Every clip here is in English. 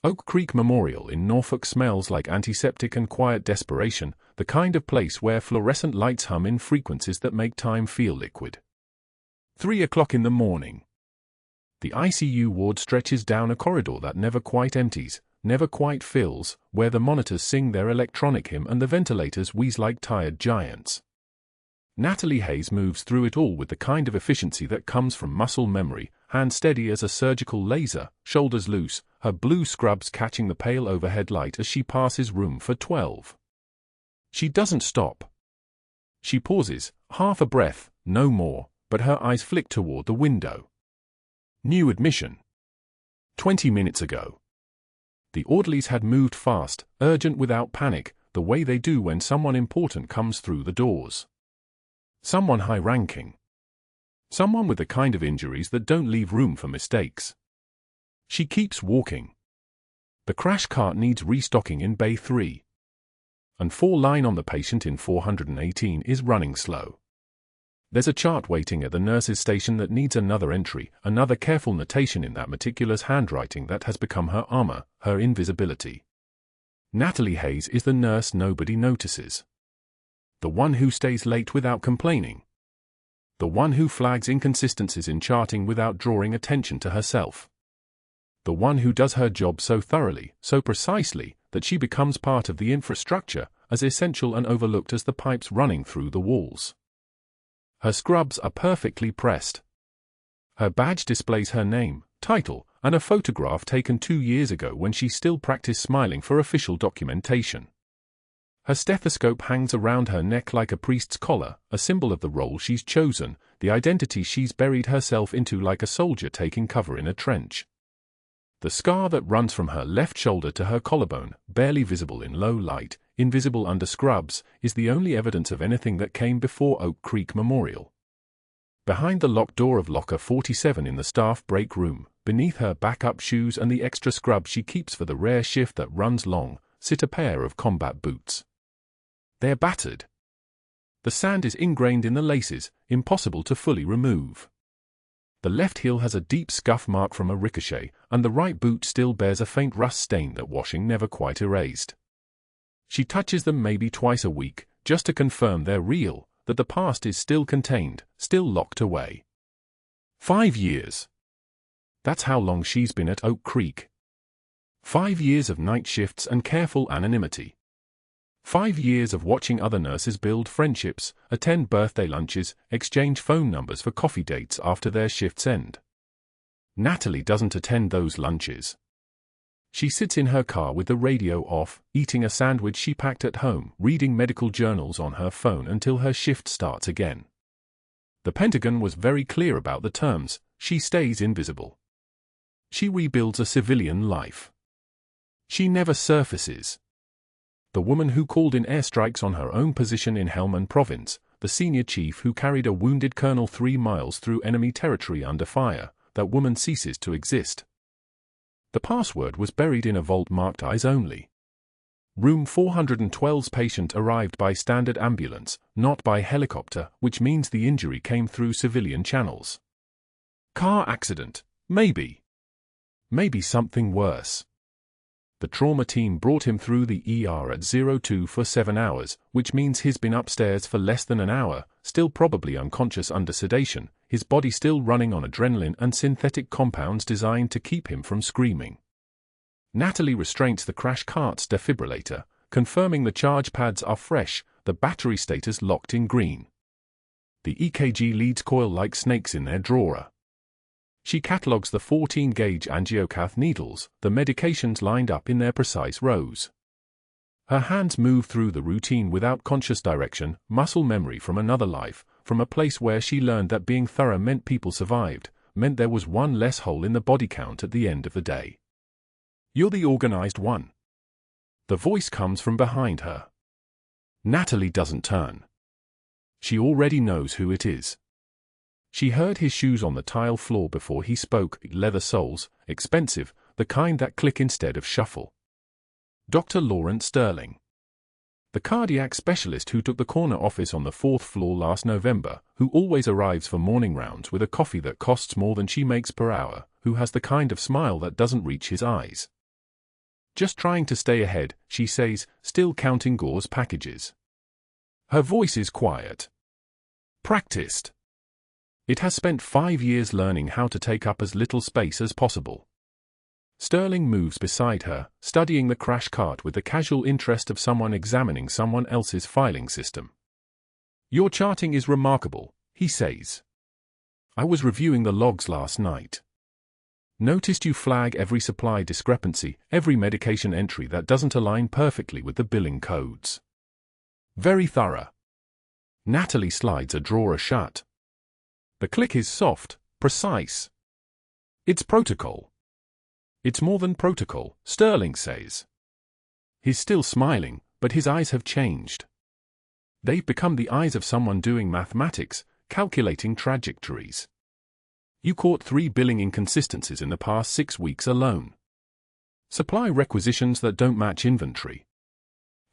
Oak Creek Memorial in Norfolk smells like antiseptic and quiet desperation, the kind of place where fluorescent lights hum in frequencies that make time feel liquid. 3 o'clock in the morning. The ICU ward stretches down a corridor that never quite empties, never quite fills, where the monitors sing their electronic hymn and the ventilators wheeze like tired giants. Natalie Hayes moves through it all with the kind of efficiency that comes from muscle memory, hand steady as a surgical laser, shoulders loose, her blue scrubs catching the pale overhead light as she passes room for 12. She doesn't stop. She pauses, half a breath, no more, but her eyes flick toward the window. New admission. 20 minutes ago. The orderlies had moved fast, urgent without panic, the way they do when someone important comes through the doors. Someone high-ranking. Someone with the kind of injuries that don't leave room for mistakes. She keeps walking. The crash cart needs restocking in Bay 3. And 4 line on the patient in 418 is running slow. There's a chart waiting at the nurse's station that needs another entry, another careful notation in that meticulous handwriting that has become her armor, her invisibility. Natalie Hayes is the nurse nobody notices. The one who stays late without complaining. The one who flags inconsistencies in charting without drawing attention to herself. The one who does her job so thoroughly, so precisely, that she becomes part of the infrastructure, as essential and overlooked as the pipes running through the walls. Her scrubs are perfectly pressed. Her badge displays her name, title, and a photograph taken 2 years ago when she still practiced smiling for official documentation. Her stethoscope hangs around her neck like a priest's collar, a symbol of the role she's chosen, the identity she's buried herself into like a soldier taking cover in a trench. The scar that runs from her left shoulder to her collarbone, barely visible in low light, invisible under scrubs, is the only evidence of anything that came before Oak Creek Memorial. Behind the locked door of locker 47 in the staff break room, beneath her backup shoes and the extra scrub she keeps for the rare shift that runs long, sit a pair of combat boots. They're battered. The sand is ingrained in the laces, impossible to fully remove. The left heel has a deep scuff mark from a ricochet, and the right boot still bears a faint rust stain that washing never quite erased. She touches them maybe twice a week, just to confirm they're real, that the past is still contained, still locked away. 5 years. That's how long she's been at Oak Creek. 5 years of night shifts and careful anonymity. 5 years of watching other nurses build friendships, attend birthday lunches, exchange phone numbers for coffee dates after their shifts end. Natalie doesn't attend those lunches. She sits in her car with the radio off, eating a sandwich she packed at home, reading medical journals on her phone until her shift starts again. The Pentagon was very clear about the terms: she stays invisible. She rebuilds a civilian life. She never surfaces. The woman who called in airstrikes on her own position in Helmand Province, the senior chief who carried a wounded colonel 3 miles through enemy territory under fire, that woman ceases to exist. The password was buried in a vault marked eyes only. Room 412's patient arrived by standard ambulance, not by helicopter, which means the injury came through civilian channels. Car accident, maybe. Maybe something worse. The trauma team brought him through the ER at 02 for 7 hours, which means he's been upstairs for less than an hour, still probably unconscious under sedation, his body still running on adrenaline and synthetic compounds designed to keep him from screaming. Natalie restrains the crash cart's defibrillator, confirming the charge pads are fresh, the battery status locked in green. The EKG leads coil like snakes in their drawer. She catalogues the 14-gauge angiocath needles, the medications lined up in their precise rows. Her hands move through the routine without conscious direction, muscle memory from another life, from a place where she learned that being thorough meant people survived, meant there was one less hole in the body count at the end of the day. You're the organized one. The voice comes from behind her. Natalie doesn't turn. She already knows who it is. She heard his shoes on the tile floor before he spoke, leather soles, expensive, the kind that click instead of shuffle. Dr. Lawrence Sterling. The cardiac specialist who took the corner office on the 4th floor last November, who always arrives for morning rounds with a coffee that costs more than she makes per hour, who has the kind of smile that doesn't reach his eyes. Just trying to stay ahead, she says, still counting gauze packages. Her voice is quiet. Practiced. It has spent 5 years learning how to take up as little space as possible. Sterling moves beside her, studying the crash cart with the casual interest of someone examining someone else's filing system. Your charting is remarkable, he says. I was reviewing the logs last night. Noticed you flag every supply discrepancy, every medication entry that doesn't align perfectly with the billing codes. Very thorough. Natalie slides a drawer shut. The click is soft, precise. It's protocol. It's more than protocol, Sterling says. He's still smiling, but his eyes have changed. They've become the eyes of someone doing mathematics, calculating trajectories. You caught 3 billing inconsistencies in the past 6 weeks alone. Supply requisitions that don't match inventory.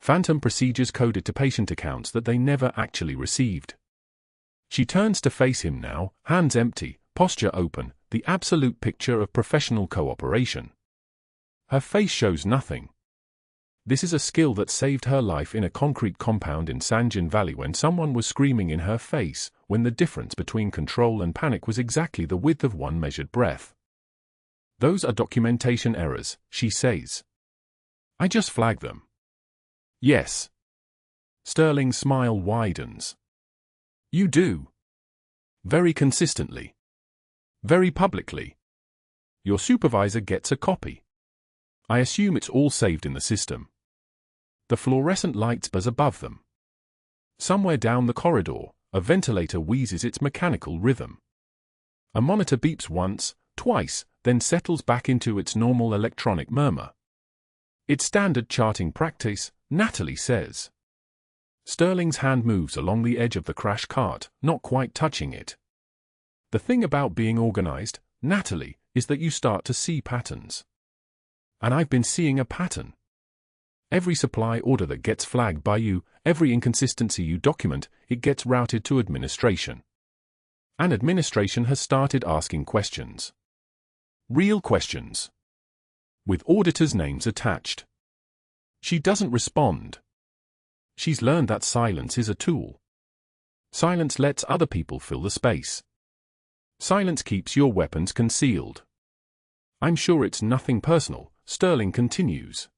Phantom procedures coded to patient accounts that they never actually received. She turns to face him now, hands empty, posture open, the absolute picture of professional cooperation. Her face shows nothing. This is a skill that saved her life in a concrete compound in Sanjin Valley when someone was screaming in her face, when the difference between control and panic was exactly the width of one measured breath. Those are documentation errors, she says. I just flagged them. Yes. Sterling's smile widens. You do. Very consistently. Very publicly. Your supervisor gets a copy. I assume it's all saved in the system. The fluorescent lights buzz above them. Somewhere down the corridor, a ventilator wheezes its mechanical rhythm. A monitor beeps once, twice, then settles back into its normal electronic murmur. It's standard charting practice, Natalie says. Sterling's hand moves along the edge of the crash cart, not quite touching it. The thing about being organized, Natalie, is that you start to see patterns. And I've been seeing a pattern. Every supply order that gets flagged by you, every inconsistency you document, it gets routed to administration. And administration has started asking questions. Real questions. With auditors' names attached. She doesn't respond. She's learned that silence is a tool. Silence lets other people fill the space. Silence keeps your weapons concealed. I'm sure it's nothing personal, Sterling continues.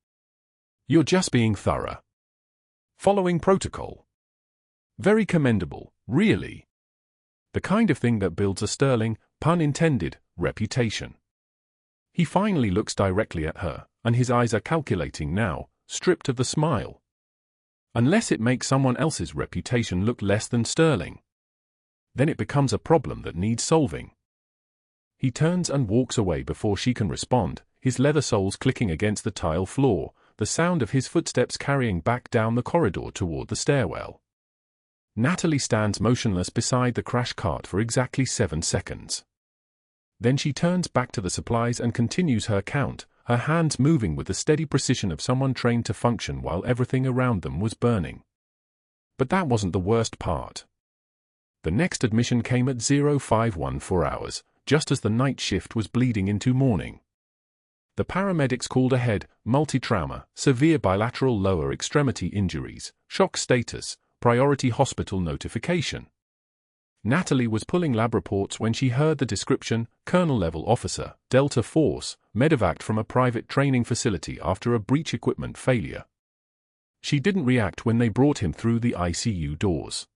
You're just being thorough. Following protocol. Very commendable, really. The kind of thing that builds a sterling, pun intended, reputation. He finally looks directly at her, and his eyes are calculating now, stripped of the smile. Unless it makes someone else's reputation look less than sterling. Then it becomes a problem that needs solving. He turns and walks away before she can respond, his leather soles clicking against the tile floor, the sound of his footsteps carrying back down the corridor toward the stairwell. Natalie stands motionless beside the crash cart for exactly 7 seconds. Then she turns back to the supplies and continues her count, her hands moving with the steady precision of someone trained to function while everything around them was burning. But that wasn't the worst part. The next admission came at 0514 hours, just as the night shift was bleeding into morning. The paramedics called ahead, multi-trauma, severe bilateral lower extremity injuries, shock status, priority hospital notification. Natalie was pulling lab reports when she heard the description, colonel-level officer, Delta Force, medevaced from a private training facility after a breech equipment failure. She didn't react when they brought him through the ICU doors.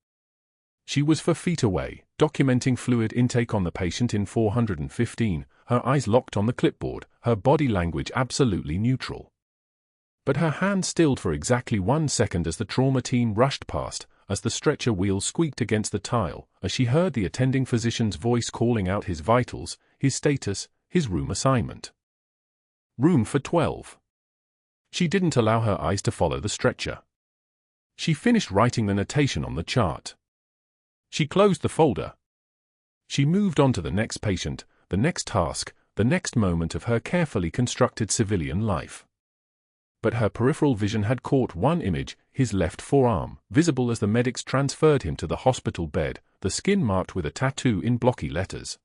She was 4 feet away, documenting fluid intake on the patient in 415, her eyes locked on the clipboard, her body language absolutely neutral. But her hand stilled for exactly 1 second as the trauma team rushed past, as the stretcher wheel squeaked against the tile, as she heard the attending physician's voice calling out his vitals, his status, his room assignment. Room for 12. She didn't allow her eyes to follow the stretcher. She finished writing the notation on the chart. She closed the folder. She moved on to the next patient, the next task, the next moment of her carefully constructed civilian life. But her peripheral vision had caught one image, his left forearm, visible as the medics transferred him to the hospital bed, the skin marked with a tattoo in blocky letters.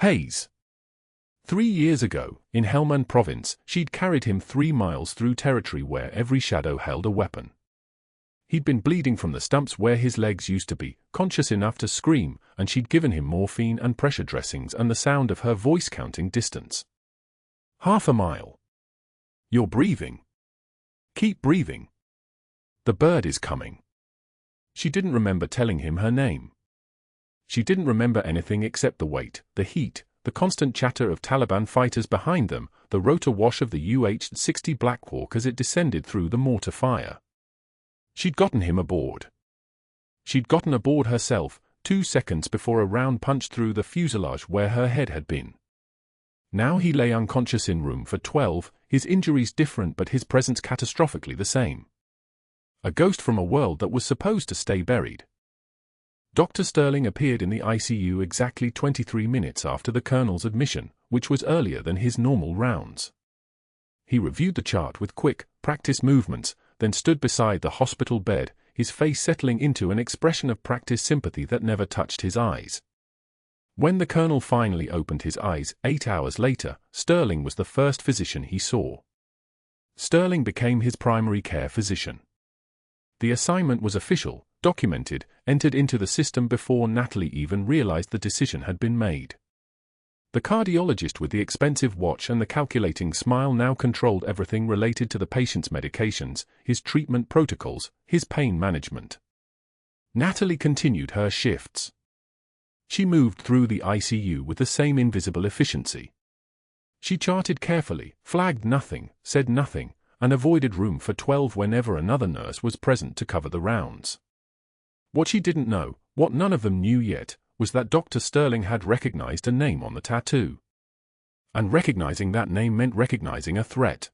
Hayes. 3 years ago, in Helmand Province, she'd carried him 3 miles through territory where every shadow held a weapon. He'd been bleeding from the stumps where his legs used to be, conscious enough to scream, and she'd given him morphine and pressure dressings and the sound of her voice counting distance. 1/2 mile. You're breathing. Keep breathing. The bird is coming. She didn't remember telling him her name. She didn't remember anything except the weight, the heat, the constant chatter of Taliban fighters behind them, the rotor wash of the UH-60 Black Hawk as it descended through the mortar fire. She'd gotten him aboard. She'd gotten aboard herself, 2 seconds before a round punched through the fuselage where her head had been. Now he lay unconscious in room for 12, his injuries different but his presence catastrophically the same. A ghost from a world that was supposed to stay buried. Dr. Sterling appeared in the ICU exactly 23 minutes after the colonel's admission, which was earlier than his normal rounds. He reviewed the chart with quick, practiced movements, then stood beside the hospital bed, his face settling into an expression of practiced sympathy that never touched his eyes. When the colonel finally opened his eyes 8 hours later, Sterling was the first physician he saw. Sterling became his primary care physician. The assignment was official, documented, entered into the system before Natalie even realized the decision had been made. The cardiologist with the expensive watch and the calculating smile now controlled everything related to the patient's medications, his treatment protocols, his pain management. Natalie continued her shifts. She moved through the ICU with the same invisible efficiency. She charted carefully, flagged nothing, said nothing, and avoided room for 12 whenever another nurse was present to cover the rounds. What she didn't know, what none of them knew yet, was that Dr. Sterling had recognized a name on the tattoo. And recognizing that name meant recognizing a threat.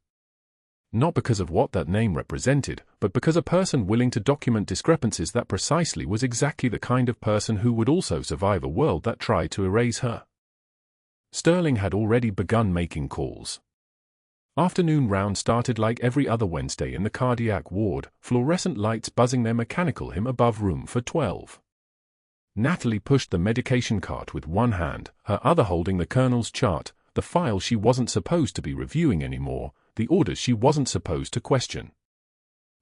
Not because of what that name represented, but because a person willing to document discrepancies that precisely was exactly the kind of person who would also survive a world that tried to erase her. Sterling had already begun making calls. Afternoon round started like every other Wednesday in the cardiac ward, fluorescent lights buzzing their mechanical hymn above room for 12. Natalie pushed the medication cart with one hand, her other holding the colonel's chart, the file she wasn't supposed to be reviewing anymore, the orders she wasn't supposed to question.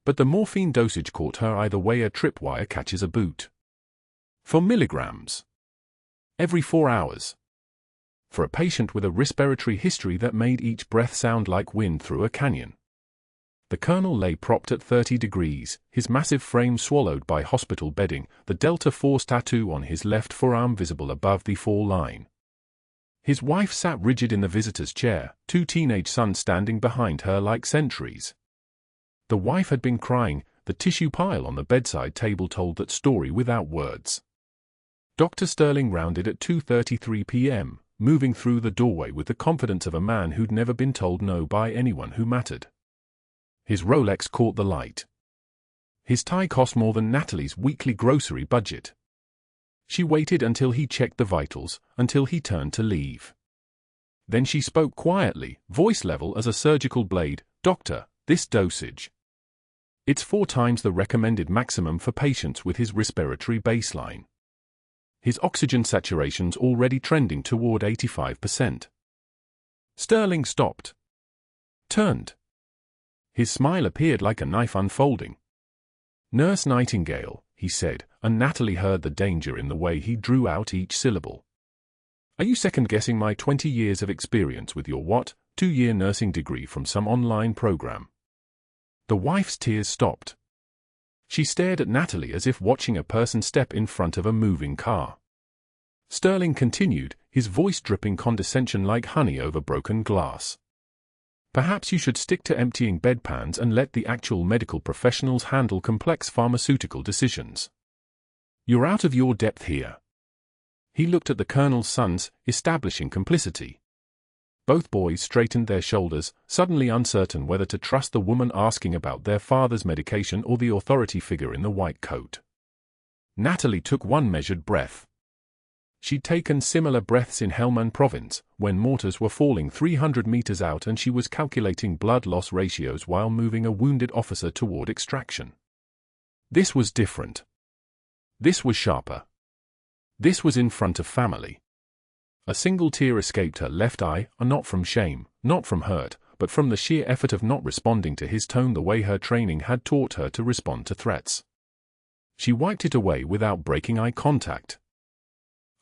But the morphine dosage caught her either way a tripwire catches a boot. 4 milligrams. Every 4 hours. For a patient with a respiratory history that made each breath sound like wind through a canyon. The colonel lay propped at 30 degrees, his massive frame swallowed by hospital bedding, the Delta Force tattoo on his left forearm visible above the fall line. His wife sat rigid in the visitor's chair, 2 teenage sons standing behind her like sentries. The wife had been crying, the tissue pile on the bedside table told that story without words. Dr. Sterling rounded at 2:33 p.m., moving through the doorway with the confidence of a man who'd never been told no by anyone who mattered. His Rolex caught the light. His tie cost more than Natalie's weekly grocery budget. She waited until he checked the vitals, until he turned to leave. Then she spoke quietly, voice level as a surgical blade, "Doctor, this dosage. It's 4 times the recommended maximum for patients with his respiratory baseline. His oxygen saturation's already trending toward 85%. Sterling stopped. Turned. His smile appeared like a knife unfolding. "Nurse Nightingale," he said, and Natalie heard the danger in the way he drew out each syllable. "Are you second-guessing my 20 years of experience with your 2-year nursing degree from some online program?" The wife's tears stopped. She stared at Natalie as if watching a person step in front of a moving car. Sterling continued, his voice dripping condescension like honey over broken glass. "Perhaps you should stick to emptying bedpans and let the actual medical professionals handle complex pharmaceutical decisions. You're out of your depth here." He looked at the colonel's sons, establishing complicity. Both boys straightened their shoulders, suddenly uncertain whether to trust the woman asking about their father's medication or the authority figure in the white coat. Natalie took one measured breath. She'd taken similar breaths in Helmand Province, when mortars were falling 300 meters out and she was calculating blood loss ratios while moving a wounded officer toward extraction. This was different. This was sharper. This was in front of family. A single tear escaped her left eye, and not from shame, not from hurt, but from the sheer effort of not responding to his tone the way her training had taught her to respond to threats. She wiped it away without breaking eye contact.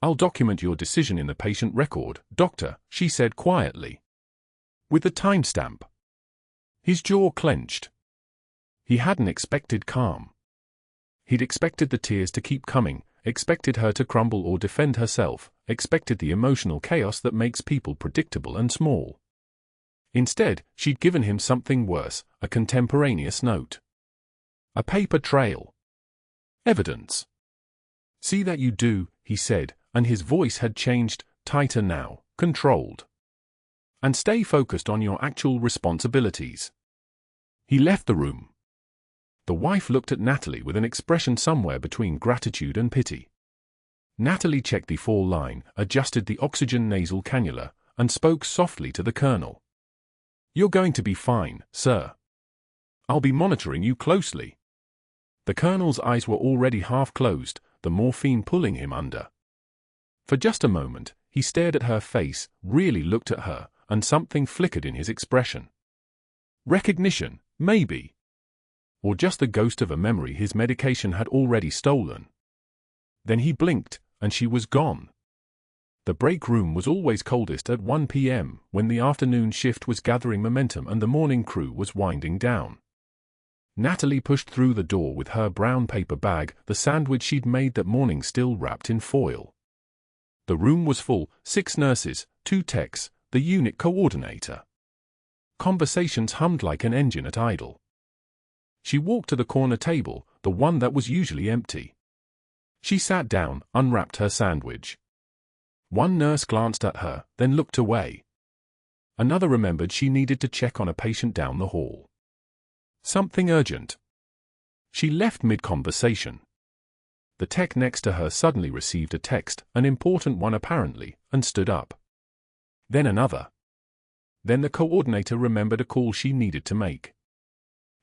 "I'll document your decision in the patient record, doctor," she said quietly. "With the timestamp." His jaw clenched. He hadn't expected calm. He'd expected the tears to keep coming, expected her to crumble or defend herself, expected the emotional chaos that makes people predictable and small. Instead, she'd given him something worse, a contemporaneous note. A paper trail. Evidence. "See that you do," he said, and his voice had changed, tighter now, controlled. "And stay focused on your actual responsibilities." He left the room. The wife looked at Natalie with an expression somewhere between gratitude and pity. Natalie checked the fall line, adjusted the oxygen nasal cannula, and spoke softly to the colonel. "You're going to be fine, sir. I'll be monitoring you closely." The colonel's eyes were already half closed, the morphine pulling him under. For just a moment, he stared at her face, really looked at her, and something flickered in his expression. Recognition, maybe. Or just the ghost of a memory his medication had already stolen. Then he blinked, and she was gone. The break room was always coldest at 1 p.m., when the afternoon shift was gathering momentum and the morning crew was winding down. Natalie pushed through the door with her brown paper bag, the sandwich she'd made that morning still wrapped in foil. The room was full, 6 nurses, 2 techs, the unit coordinator. Conversations hummed like an engine at idle. She walked to the corner table, the one that was usually empty. She sat down, unwrapped her sandwich. One nurse glanced at her, then looked away. Another remembered she needed to check on a patient down the hall. Something urgent. She left mid-conversation. The tech next to her suddenly received a text, an important one apparently, and stood up. Then another. Then the coordinator remembered a call she needed to make.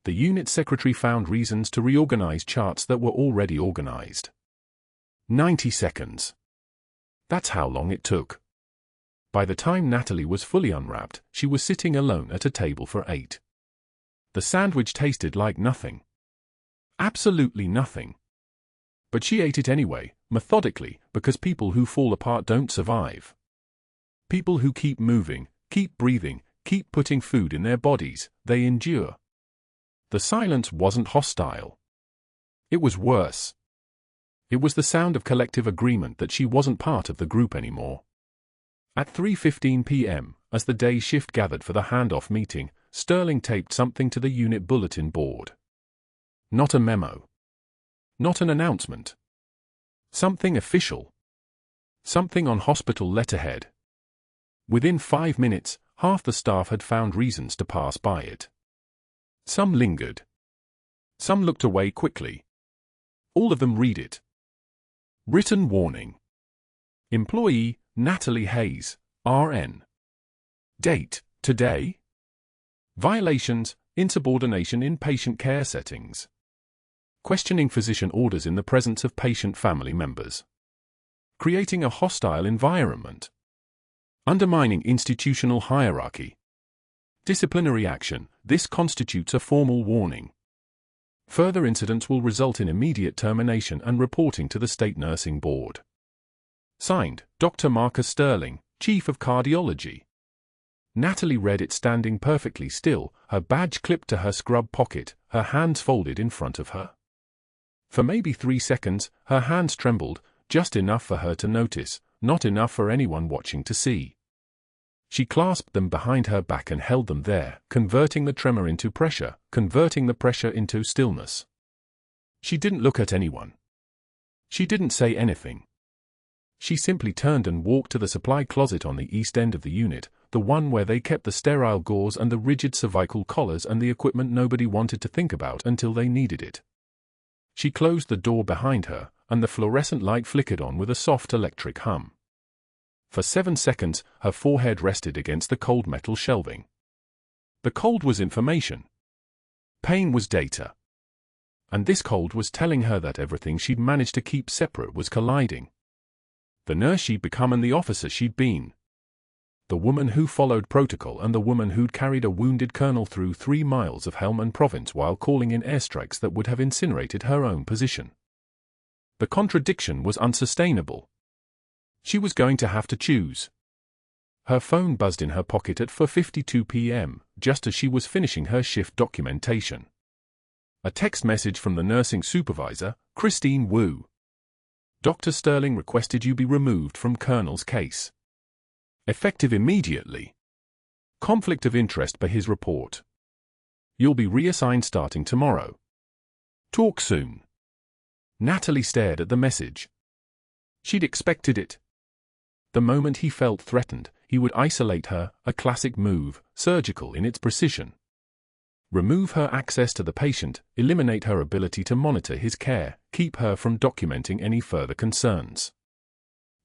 The unit secretary found reasons to reorganize charts that were already organized. 90 seconds. That's how long it took. By the time Natalie was fully unwrapped, she was sitting alone at a table for 8. The sandwich tasted like nothing. Absolutely nothing. But she ate it anyway, methodically, because people who fall apart don't survive. People who keep moving, keep breathing, keep putting food in their bodies, they endure. The silence wasn't hostile. It was worse. It was the sound of collective agreement that she wasn't part of the group anymore. At 3:15 p.m., as the day shift gathered for the handoff meeting, Sterling taped something to the unit bulletin board. Not a memo. Not an announcement. Something official. Something on hospital letterhead. Within 5 minutes, half the staff had found reasons to pass by it. Some lingered. Some looked away quickly. All of them read it. Written warning. Employee, Natalie Hayes, RN. Date, today. Violations, insubordination in patient care settings. Questioning physician orders in the presence of patient family members. Creating a hostile environment. Undermining institutional hierarchy. Disciplinary action, this constitutes a formal warning. Further incidents will result in immediate termination and reporting to the State Nursing Board. Signed, Dr. Marcus Sterling, Chief of Cardiology. Natalie read it standing perfectly still, her badge clipped to her scrub pocket, her hands folded in front of her. For maybe 3 seconds, her hands trembled, just enough for her to notice, not enough for anyone watching to see. She clasped them behind her back and held them there, converting the tremor into pressure, converting the pressure into stillness. She didn't look at anyone. She didn't say anything. She simply turned and walked to the supply closet on the east end of the unit, the one where they kept the sterile gauze and the rigid cervical collars and the equipment nobody wanted to think about until they needed it. She closed the door behind her, and the fluorescent light flickered on with a soft electric hum. For 7 seconds, her forehead rested against the cold metal shelving. The cold was information. Pain was data. And this cold was telling her that everything she'd managed to keep separate was colliding. The nurse she'd become and the officer she'd been. The woman who followed protocol and the woman who'd carried a wounded colonel through 3 miles of Helmand Province while calling in airstrikes that would have incinerated her own position. The contradiction was unsustainable. She was going to have to choose. Her phone buzzed in her pocket at 4:52 p.m., just as she was finishing her shift documentation. A text message from the nursing supervisor, Christine Wu. Dr. Sterling requested you be removed from Colonel's case. Effective immediately. Conflict of interest per his report. You'll be reassigned starting tomorrow. Talk soon. Natalie stared at the message. She'd expected it. The moment he felt threatened, he would isolate her, a classic move, surgical in its precision. Remove her access to the patient, eliminate her ability to monitor his care, keep her from documenting any further concerns.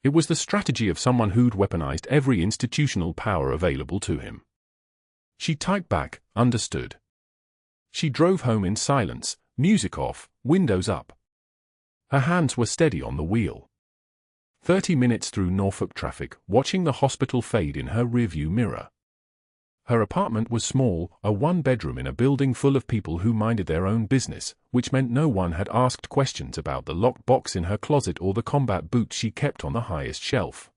It was the strategy of someone who'd weaponized every institutional power available to him. She typed back, understood. She drove home in silence, music off, windows up. Her hands were steady on the wheel. 30 minutes through Norfolk traffic, watching the hospital fade in her rearview mirror. Her apartment was small, a 1-bedroom in a building full of people who minded their own business, which meant no one had asked questions about the locked box in her closet or the combat boots she kept on the highest shelf.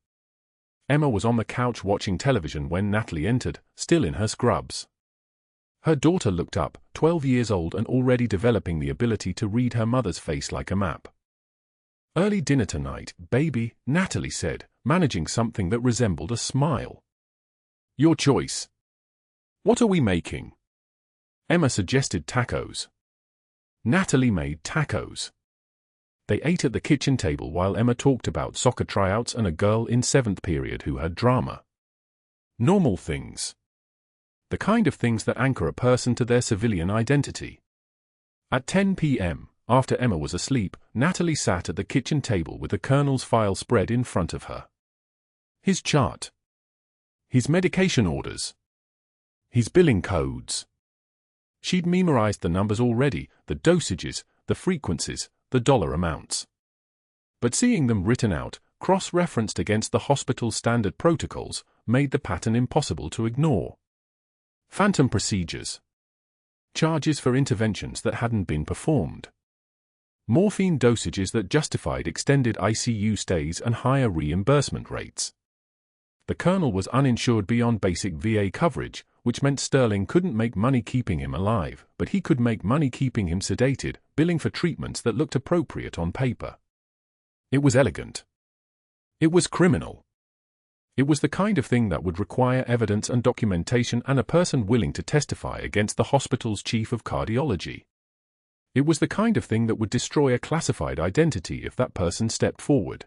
Emma was on the couch watching television when Natalie entered, still in her scrubs. Her daughter looked up, 12 years old and already developing the ability to read her mother's face like a map. Early dinner tonight, baby, Natalie said, managing something that resembled a smile. Your choice. What are we making? Emma suggested tacos. Natalie made tacos. They ate at the kitchen table while Emma talked about soccer tryouts and a girl in 7th period who had drama. Normal things. The kind of things that anchor a person to their civilian identity. At 10 p.m., after Emma was asleep, Natalie sat at the kitchen table with the colonel's file spread in front of her. His chart. His medication orders. His billing codes. She'd memorized the numbers already, the dosages, the frequencies, the dollar amounts. But seeing them written out, cross-referenced against the hospital's standard protocols, made the pattern impossible to ignore. Phantom procedures. Charges for interventions that hadn't been performed. Morphine dosages that justified extended ICU stays and higher reimbursement rates. The colonel was uninsured beyond basic VA coverage, which meant Sterling couldn't make money keeping him alive, but he could make money keeping him sedated, billing for treatments that looked appropriate on paper. It was elegant. It was criminal. It was the kind of thing that would require evidence and documentation and a person willing to testify against the hospital's chief of cardiology. It was the kind of thing that would destroy a classified identity if that person stepped forward.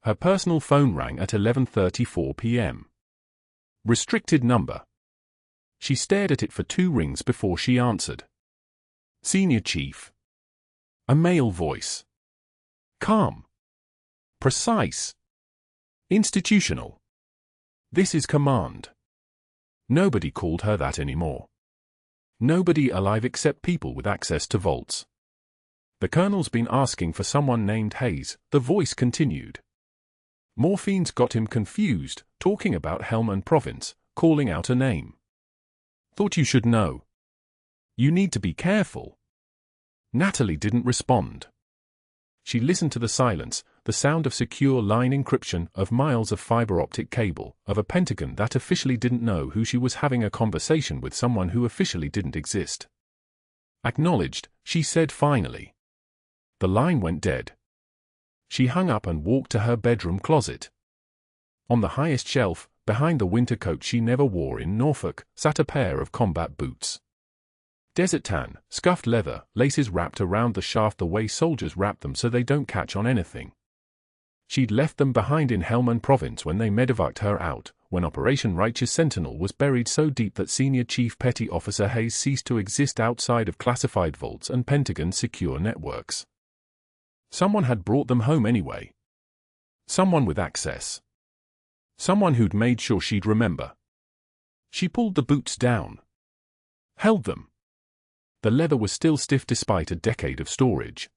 Her personal phone rang at 11:34 p.m. Restricted number. She stared at it for 2 rings before she answered. Senior Chief. A male voice. Calm. Precise. Institutional. This is command. Nobody called her that anymore. Nobody alive except people with access to vaults. The colonel's been asking for someone named Hayes, the voice continued. Morphine's got him confused, talking about Helmand Province, calling out a name. Thought you should know. You need to be careful. Natalie didn't respond. She listened to the silence, the sound of secure line encryption, of miles of fiber optic cable, of a Pentagon that officially didn't know who she was having a conversation with someone who officially didn't exist. Acknowledged, she said finally. The line went dead. She hung up and walked to her bedroom closet. On the highest shelf, behind the winter coat she never wore in Norfolk, sat a pair of combat boots. Desert tan, scuffed leather, laces wrapped around the shaft the way soldiers wrap them so they don't catch on anything. She'd left them behind in Helmand Province when they medevaced her out, when Operation Righteous Sentinel was buried so deep that Senior Chief Petty Officer Hayes ceased to exist outside of classified vaults and Pentagon secure networks. Someone had brought them home anyway. Someone with access. Someone who'd made sure she'd remember. She pulled the boots down. Held them. The leather was still stiff despite a decade of storage.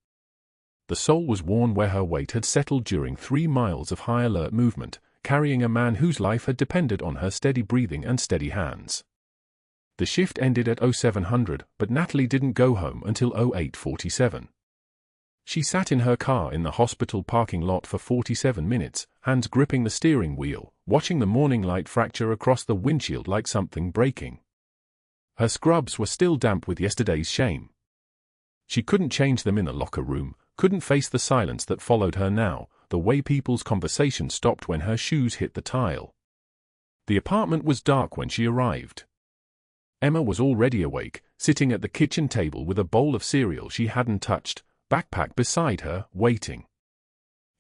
The sole was worn where her weight had settled during 3 miles of high-alert movement, carrying a man whose life had depended on her steady breathing and steady hands. The shift ended at 0700, but Natalie didn't go home until 0847. She sat in her car in the hospital parking lot for 47 minutes, hands gripping the steering wheel, watching the morning light fracture across the windshield like something breaking. Her scrubs were still damp with yesterday's shame. She couldn't change them in the locker room, couldn't face the silence that followed her now, the way people's conversation stopped when her shoes hit the tile. The apartment was dark when she arrived. Emma was already awake, sitting at the kitchen table with a bowl of cereal she hadn't touched, backpack beside her, waiting.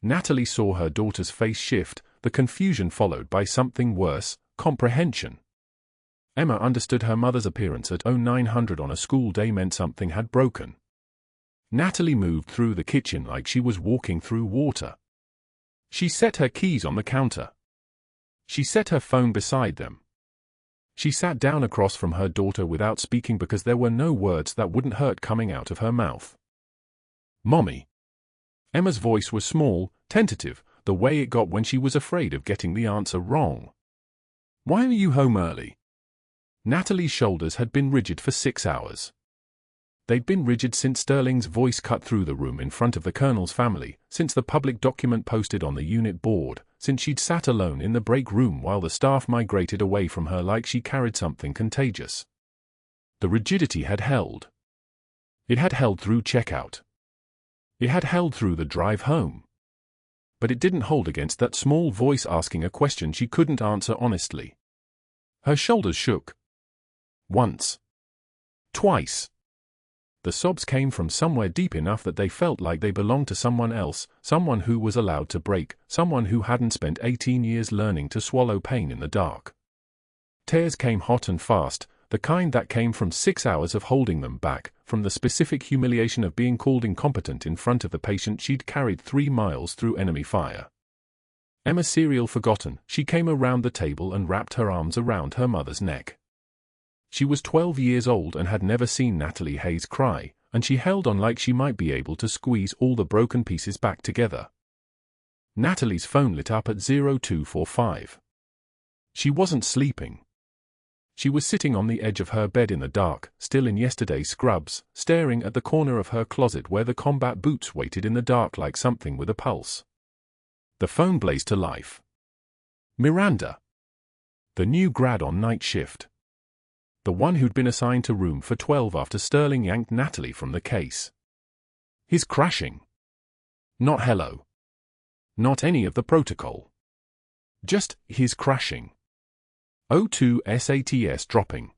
Natalie saw her daughter's face shift, the confusion followed by something worse, comprehension. Emma understood her mother's appearance at 0900 on a school day meant something had broken. Natalie moved through the kitchen like she was walking through water. She set her keys on the counter. She set her phone beside them. She sat down across from her daughter without speaking because there were no words that wouldn't hurt coming out of her mouth. "Mommy." Emma's voice was small, tentative, the way it got when she was afraid of getting the answer wrong. "Why are you home early?" Natalie's shoulders had been rigid for 6 hours. They'd been rigid since Sterling's voice cut through the room in front of the colonel's family, since the public document posted on the unit board, since she'd sat alone in the break room while the staff migrated away from her like she carried something contagious. The rigidity had held. It had held through checkout. It had held through the drive home. But it didn't hold against that small voice asking a question she couldn't answer honestly. Her shoulders shook. Once. Twice. The sobs came from somewhere deep enough that they felt like they belonged to someone else, someone who was allowed to break, someone who hadn't spent 18 years learning to swallow pain in the dark. Tears came hot and fast, the kind that came from 6 hours of holding them back, from the specific humiliation of being called incompetent in front of the patient she'd carried 3 miles through enemy fire. Emma cereal forgotten, she came around the table and wrapped her arms around her mother's neck. She was 12 years old and had never seen Natalie Hayes cry, and she held on like she might be able to squeeze all the broken pieces back together. Natalie's phone lit up at 0245. She wasn't sleeping. She was sitting on the edge of her bed in the dark, still in yesterday's scrubs, staring at the corner of her closet where the combat boots waited in the dark like something with a pulse. The phone blazed to life. Miranda. The new grad on night shift. The one who'd been assigned to room for 12 after Sterling yanked Natalie from the case. His crashing. Not hello. Not any of the protocol. Just his crashing. O2 SATS dropping.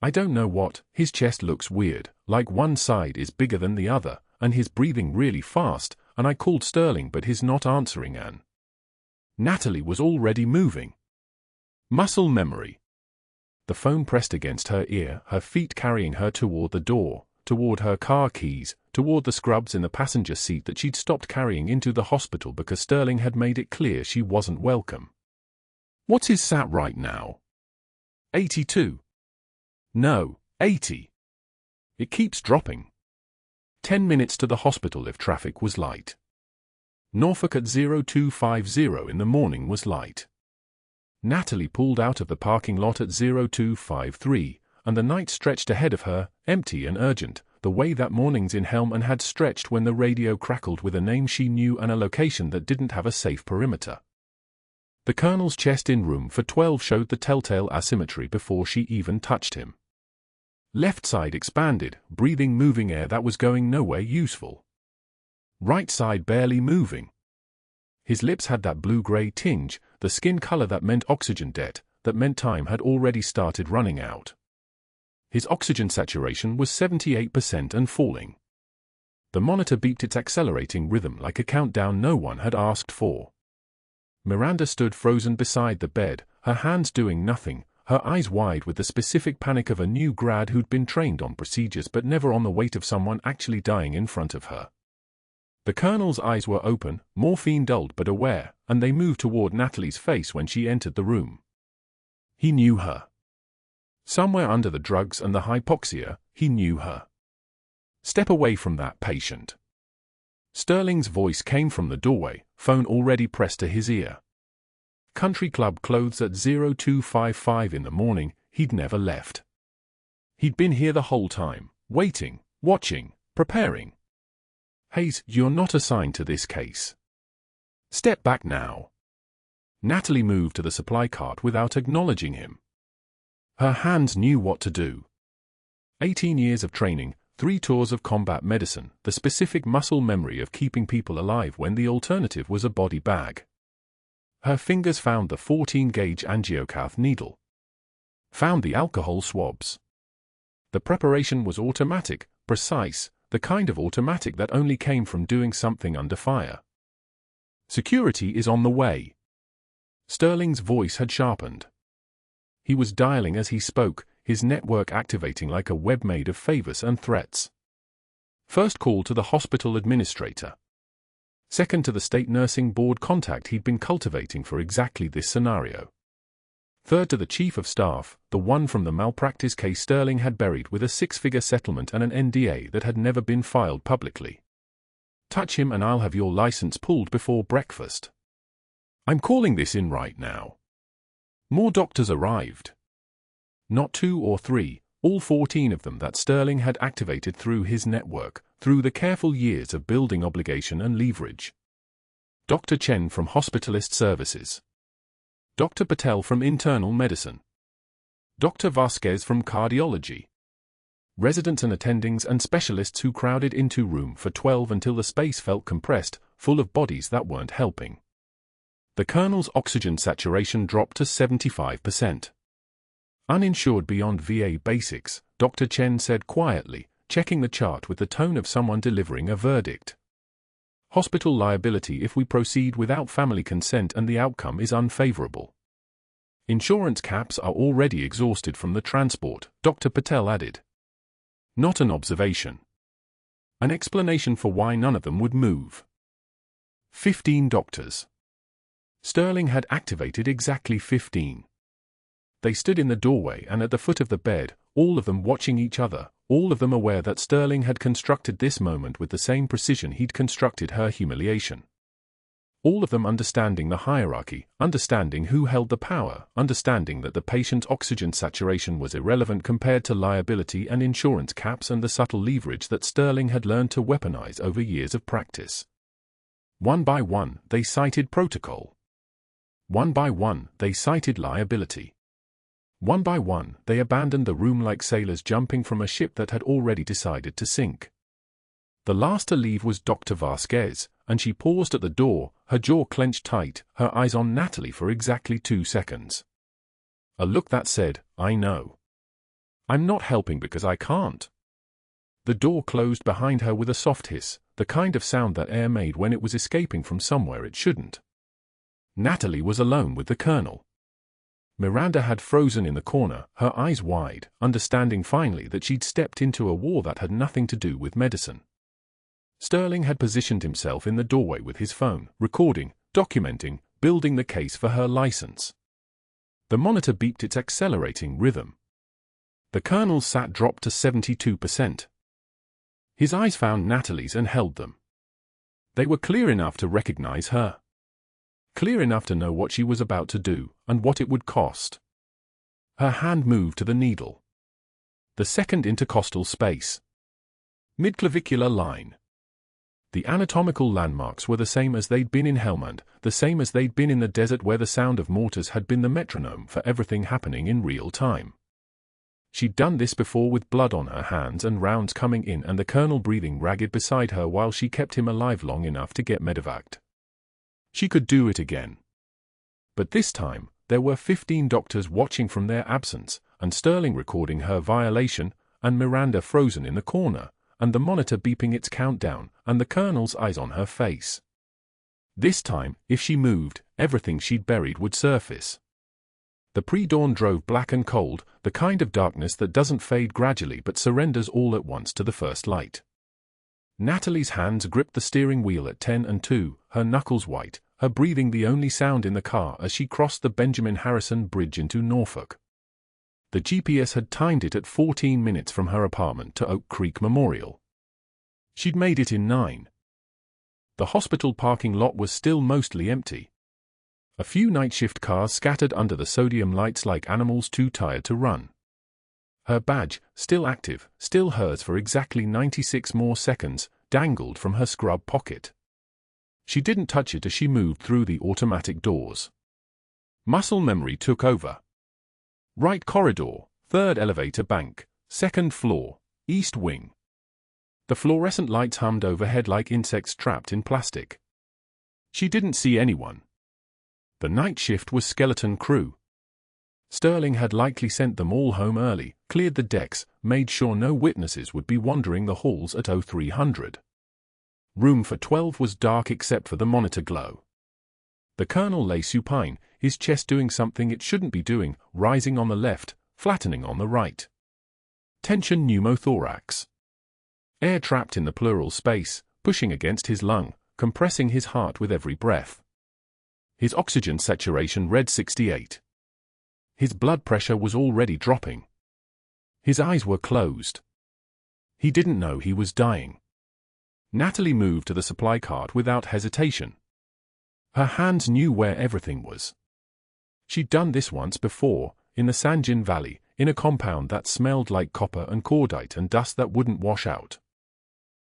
I don't know what, his chest looks weird, like one side is bigger than the other, and he's breathing really fast, and I called Sterling but he's not answering Anne. Natalie was already moving. Muscle memory. The phone pressed against her ear, her feet carrying her toward the door, toward her car keys, toward the scrubs in the passenger seat that she'd stopped carrying into the hospital because Sterling had made it clear she wasn't welcome. What's his SAT right now? 82. No, 80. It keeps dropping. 10 minutes to the hospital if traffic was light. Norfolk at 0250 in the morning was light. Natalie pulled out of the parking lot at 0253, and the night stretched ahead of her, empty and urgent, the way that mornings in Helmand had stretched when the radio crackled with a name she knew and a location that didn't have a safe perimeter. The colonel's chest in room for 12 showed the telltale asymmetry before she even touched him. Left side expanded, breathing moving air that was going nowhere useful. Right side barely moving. His lips had that blue-gray tinge, the skin color that meant oxygen debt, that meant time had already started running out. His oxygen saturation was 78% and falling. The monitor beeped its accelerating rhythm like a countdown no one had asked for. Miranda stood frozen beside the bed, her hands doing nothing, her eyes wide with the specific panic of a new grad who'd been trained on procedures but never on the weight of someone actually dying in front of her. The colonel's eyes were open, morphine-dulled but aware, and they moved toward Natalie's face when she entered the room. He knew her. Somewhere under the drugs and the hypoxia, he knew her. Step away from that patient. Sterling's voice came from the doorway, phone already pressed to his ear. Country club clothes at 0255 in the morning, he'd never left. He'd been here the whole time, waiting, watching, preparing. Hayes, you're not assigned to this case. Step back now. Natalie moved to the supply cart without acknowledging him. Her hands knew what to do. 18 years of training, 3 tours of combat medicine, the specific muscle memory of keeping people alive when the alternative was a body bag. Her fingers found the 14-gauge angiocath needle. Found the alcohol swabs. The preparation was automatic, precise, the kind of automatic that only came from doing something under fire. Security is on the way. Sterling's voice had sharpened. He was dialing as he spoke, his network activating like a web made of favors and threats. First call to the hospital administrator. Second to the state nursing board contact he'd been cultivating for exactly this scenario. Third to the chief of staff, the one from the malpractice case Sterling had buried with a 6-figure settlement and an NDA that had never been filed publicly. Touch him and I'll have your license pulled before breakfast. I'm calling this in right now. More doctors arrived. Not 2 or 3, all 14 of them that Sterling had activated through his network, through the careful years of building obligation and leverage. Dr. Chen from Hospitalist Services. Dr. Patel from Internal Medicine. Dr. Vasquez from Cardiology. Residents and attendings and specialists who crowded into room for 12 until the space felt compressed, full of bodies that weren't helping. The colonel's oxygen saturation dropped to 75%. Uninsured beyond VA basics, Dr. Chen said quietly, checking the chart with the tone of someone delivering a verdict. Hospital liability if we proceed without family consent and the outcome is unfavorable. Insurance caps are already exhausted from the transport, Dr. Patel added. Not an observation. An explanation for why none of them would move. 15 doctors. Sterling had activated exactly 15. They stood in the doorway and at the foot of the bed, all of them watching each other, all of them aware that Sterling had constructed this moment with the same precision he'd constructed her humiliation. All of them understanding the hierarchy, understanding who held the power, understanding that the patient's oxygen saturation was irrelevant compared to liability and insurance caps and the subtle leverage that Sterling had learned to weaponize over years of practice. One by one, they cited protocol. One by one, they cited liability. One by one, they abandoned the room like sailors jumping from a ship that had already decided to sink. The last to leave was Dr. Vasquez, and she paused at the door, her jaw clenched tight, her eyes on Natalie for exactly 2 seconds. A look that said, I know. I'm not helping because I can't. The door closed behind her with a soft hiss, the kind of sound that air made when it was escaping from somewhere it shouldn't. Natalie was alone with the colonel. Miranda had frozen in the corner, her eyes wide, understanding finally that she'd stepped into a war that had nothing to do with medicine. Sterling had positioned himself in the doorway with his phone, recording, documenting, building the case for her license. The monitor beeped its accelerating rhythm. The colonel's sat dropped to 72%. His eyes found Natalie's and held them. They were clear enough to recognize her. Clear enough to know what she was about to do, and what it would cost. Her hand moved to the needle. The second intercostal space. Midclavicular line. The anatomical landmarks were the same as they'd been in Helmand, the same as they'd been in the desert where the sound of mortars had been the metronome for everything happening in real time. She'd done this before with blood on her hands and rounds coming in and the colonel breathing ragged beside her while she kept him alive long enough to get medevaced. She could do it again. But this time, there were 15 doctors watching from their absence, and Sterling recording her violation, and Miranda frozen in the corner, and the monitor beeping its countdown, and the colonel's eyes on her face. This time, if she moved, everything she'd buried would surface. The pre-dawn drove black and cold, the kind of darkness that doesn't fade gradually but surrenders all at once to the first light. Natalie's hands gripped the steering wheel at 10 and 2, her knuckles white, her breathing the only sound in the car as she crossed the Benjamin Harrison Bridge into Norfolk. The GPS had timed it at 14 minutes from her apartment to Oak Creek Memorial. She'd made it in 9. The hospital parking lot was still mostly empty. A few night shift cars scattered under the sodium lights like animals too tired to run. Her badge, still active, still hers for exactly 96 more seconds, dangled from her scrub pocket. She didn't touch it as she moved through the automatic doors. Muscle memory took over. Right corridor, third elevator bank, second floor, east wing. The fluorescent lights hummed overhead like insects trapped in plastic. She didn't see anyone. The night shift was skeleton crew. Sterling had likely sent them all home early, cleared the decks, made sure no witnesses would be wandering the halls at 0300. Room for 12 was dark except for the monitor glow. The colonel lay supine, his chest doing something it shouldn't be doing, rising on the left, flattening on the right. Tension pneumothorax. Air trapped in the pleural space, pushing against his lung, compressing his heart with every breath. His oxygen saturation read 68. His blood pressure was already dropping. His eyes were closed. He didn't know he was dying. Natalie moved to the supply cart without hesitation. Her hands knew where everything was. She'd done this once before, in the Sanjin Valley, in a compound that smelled like copper and cordite and dust that wouldn't wash out.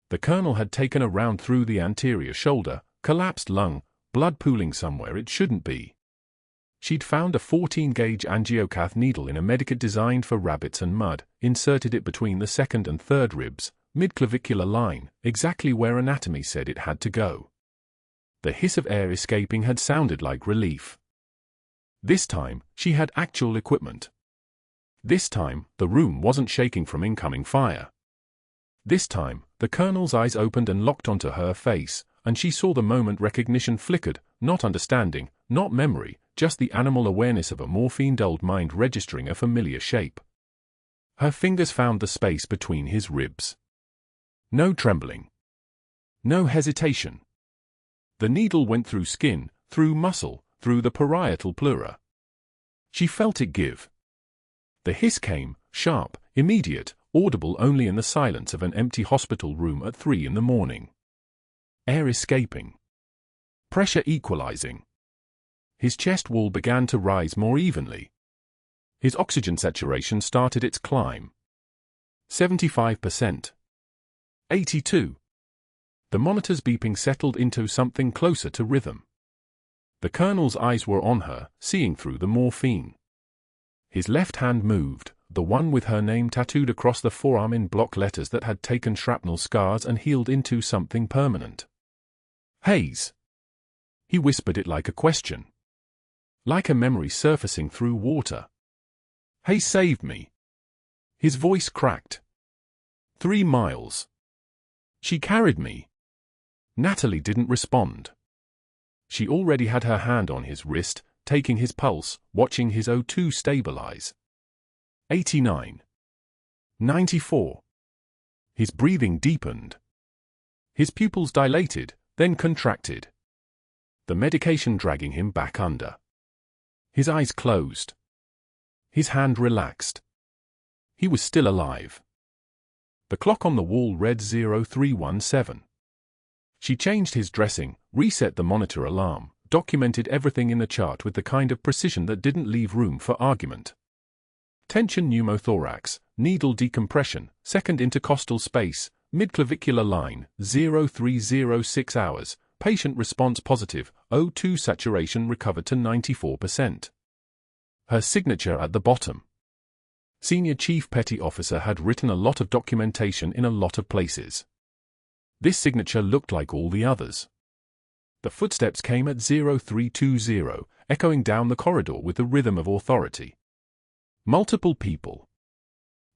The colonel had taken a round through the anterior shoulder, collapsed lung, blood pooling somewhere it shouldn't be. She'd found a 14-gauge angiocath needle in a medikit designed for rabbits and mud, inserted it between the second and third ribs, mid-clavicular line, exactly where anatomy said it had to go. The hiss of air escaping had sounded like relief. This time, she had actual equipment. This time, the room wasn't shaking from incoming fire. This time, the colonel's eyes opened and locked onto her face, and she saw the moment recognition flickered, not understanding, not memory, just the animal awareness of a morphine-dulled mind registering a familiar shape. Her fingers found the space between his ribs. No trembling. No hesitation. The needle went through skin, through muscle, through the parietal pleura. She felt it give. The hiss came, sharp, immediate, audible only in the silence of an empty hospital room at 3 in the morning. Air escaping. Pressure equalizing. His chest wall began to rise more evenly. His oxygen saturation started its climb. 75%. 82. The monitor's beeping settled into something closer to rhythm. The colonel's eyes were on her, seeing through the morphine. His left hand moved, the one with her name tattooed across the forearm in block letters that had taken shrapnel scars and healed into something permanent. Hayes. He whispered it like a question. Like a memory surfacing through water. Hayes saved me. His voice cracked. 3 miles. She carried me. Natalie didn't respond. She already had her hand on his wrist, taking his pulse, watching his O2 stabilize. 89. 94. His breathing deepened. His pupils dilated, then contracted. The medication dragging him back under. His eyes closed. His hand relaxed. He was still alive. The clock on the wall read 0317. She changed his dressing, reset the monitor alarm, documented everything in the chart with the kind of precision that didn't leave room for argument. Tension pneumothorax, needle decompression, second intercostal space, midclavicular line, 0306 hours, patient response positive, O2 saturation recovered to 94%. Her signature at the bottom. Senior Chief Petty Officer had written a lot of documentation in a lot of places. This signature looked like all the others. The footsteps came at 0320, echoing down the corridor with the rhythm of authority. Multiple people.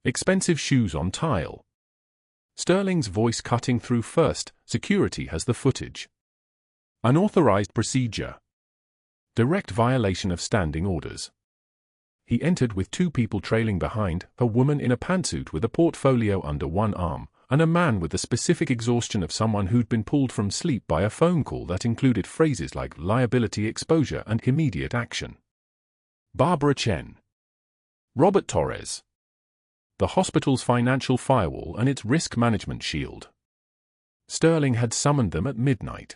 Expensive shoes on tile. Sterling's voice cutting through first, security has the footage. Unauthorized procedure. Direct violation of standing orders. He entered with 2 people trailing behind, a woman in a pantsuit with a portfolio under one arm, and a man with the specific exhaustion of someone who'd been pulled from sleep by a phone call that included phrases like liability exposure and immediate action. Barbara Chen. Robert Torres. The hospital's financial firewall and its risk management shield. Sterling had summoned them at midnight.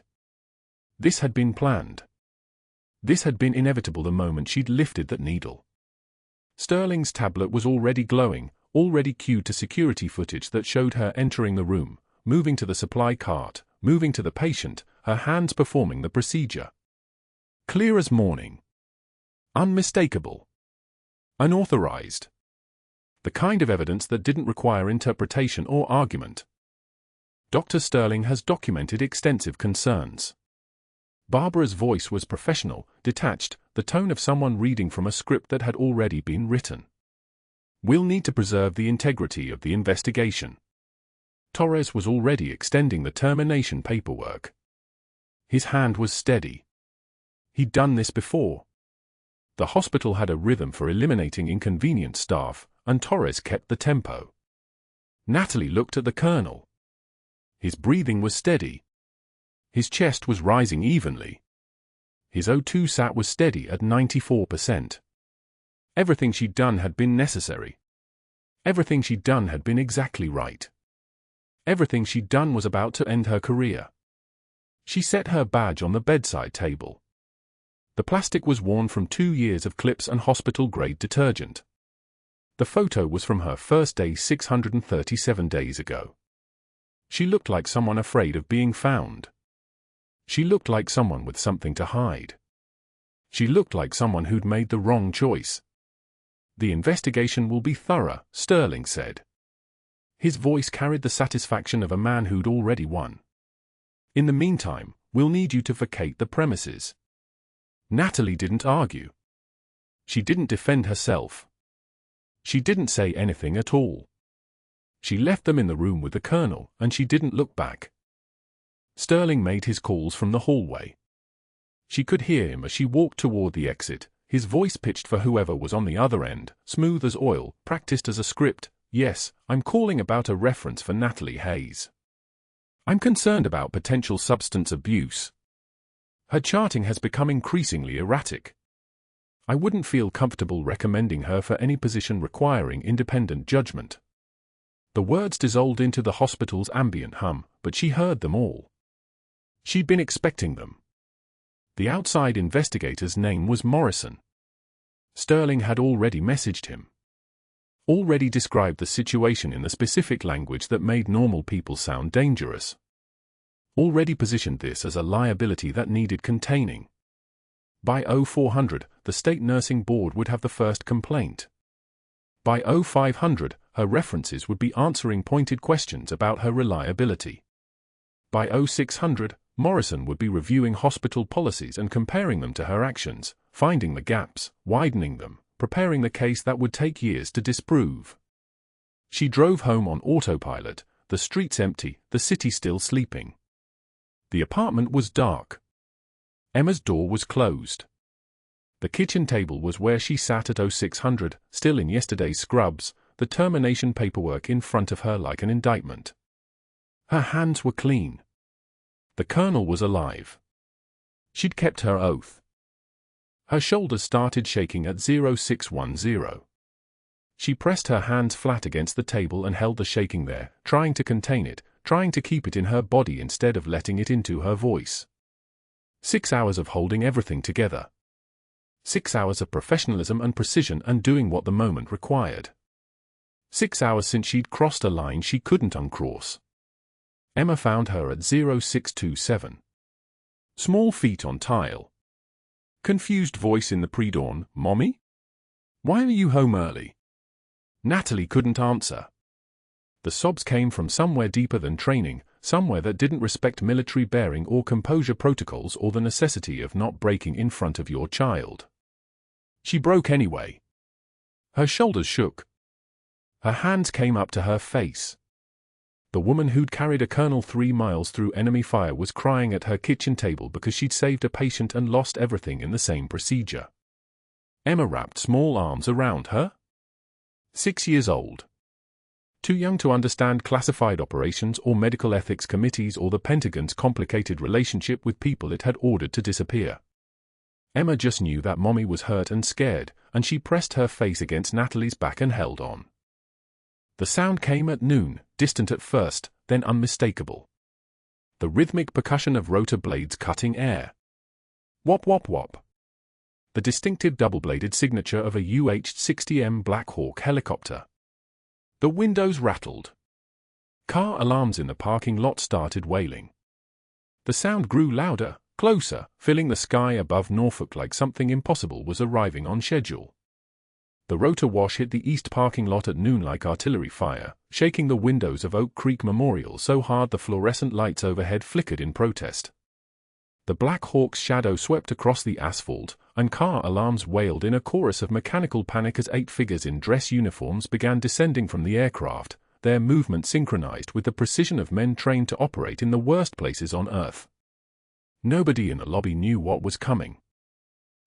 This had been planned. This had been inevitable the moment she'd lifted that needle. Sterling's tablet was already glowing, already cued to security footage that showed her entering the room, moving to the supply cart, moving to the patient, her hands performing the procedure. Clear as morning. Unmistakable. Unauthorized. The kind of evidence that didn't require interpretation or argument. Dr. Sterling has documented extensive concerns. Barbara's voice was professional, detached, the tone of someone reading from a script that had already been written. We'll need to preserve the integrity of the investigation. Torres was already extending the termination paperwork. His hand was steady. He'd done this before. The hospital had a rhythm for eliminating inconvenient staff, and Torres kept the tempo. Natalie looked at the colonel. His breathing was steady. His chest was rising evenly. His O2 sat was steady at 94%. Everything she'd done had been necessary. Everything she'd done had been exactly right. Everything she'd done was about to end her career. She set her badge on the bedside table. The plastic was worn from 2 years of clips and hospital-grade detergent. The photo was from her first day 637 days ago. She looked like someone afraid of being found. She looked like someone with something to hide. She looked like someone who'd made the wrong choice. The investigation will be thorough, Sterling said. His voice carried the satisfaction of a man who'd already won. In the meantime, we'll need you to vacate the premises. Natalie didn't argue. She didn't defend herself. She didn't say anything at all. She left them in the room with the colonel, and she didn't look back. Sterling made his calls from the hallway. She could hear him as she walked toward the exit, his voice pitched for whoever was on the other end, smooth as oil, practiced as a script. Yes, I'm calling about a reference for Natalie Hayes. I'm concerned about potential substance abuse. Her charting has become increasingly erratic. I wouldn't feel comfortable recommending her for any position requiring independent judgment. The words dissolved into the hospital's ambient hum, but she heard them all. She'd been expecting them. The outside investigator's name was Morrison. Sterling had already messaged him. Already described the situation in the specific language that made normal people sound dangerous. Already positioned this as a liability that needed containing. By 0400, the State Nursing Board would have the first complaint. By 0500, her references would be answering pointed questions about her reliability. By 0600, Morrison would be reviewing hospital policies and comparing them to her actions, finding the gaps, widening them, preparing the case that would take years to disprove. She drove home on autopilot, the streets empty, the city still sleeping. The apartment was dark. Emma's door was closed. The kitchen table was where she sat at 0600, still in yesterday's scrubs, the termination paperwork in front of her like an indictment. Her hands were clean. The colonel was alive. She'd kept her oath. Her shoulders started shaking at 0610. She pressed her hands flat against the table and held the shaking there, trying to contain it, trying to keep it in her body instead of letting it into her voice. 6 hours of holding everything together. 6 hours of professionalism and precision and doing what the moment required. 6 hours since she'd crossed a line she couldn't uncross. Emma found her at 0627. Small feet on tile. Confused voice in the pre-dawn, "Mommy? Why are you home early?" Natalie couldn't answer. The sobs came from somewhere deeper than training, somewhere that didn't respect military bearing or composure protocols or the necessity of not breaking in front of your child. She broke anyway. Her shoulders shook. Her hands came up to her face. The woman who'd carried a colonel 3 miles through enemy fire was crying at her kitchen table because she'd saved a patient and lost everything in the same procedure. Emma wrapped small arms around her. 6 years old. Too young to understand classified operations or medical ethics committees or the Pentagon's complicated relationship with people it had ordered to disappear. Emma just knew that Mommy was hurt and scared, and she pressed her face against Natalie's back and held on. The sound came at noon, distant at first, then unmistakable. The rhythmic percussion of rotor blades cutting air. Whop whop whop. The distinctive double-bladed signature of a UH-60M Black Hawk helicopter. The windows rattled. Car alarms in the parking lot started wailing. The sound grew louder, closer, filling the sky above Norfolk like something impossible was arriving on schedule. The rotor wash hit the east parking lot at noon like artillery fire, shaking the windows of Oak Creek Memorial so hard the fluorescent lights overhead flickered in protest. The Black Hawk's shadow swept across the asphalt, and car alarms wailed in a chorus of mechanical panic as 8 figures in dress uniforms began descending from the aircraft, their movement synchronized with the precision of men trained to operate in the worst places on Earth. Nobody in the lobby knew what was coming.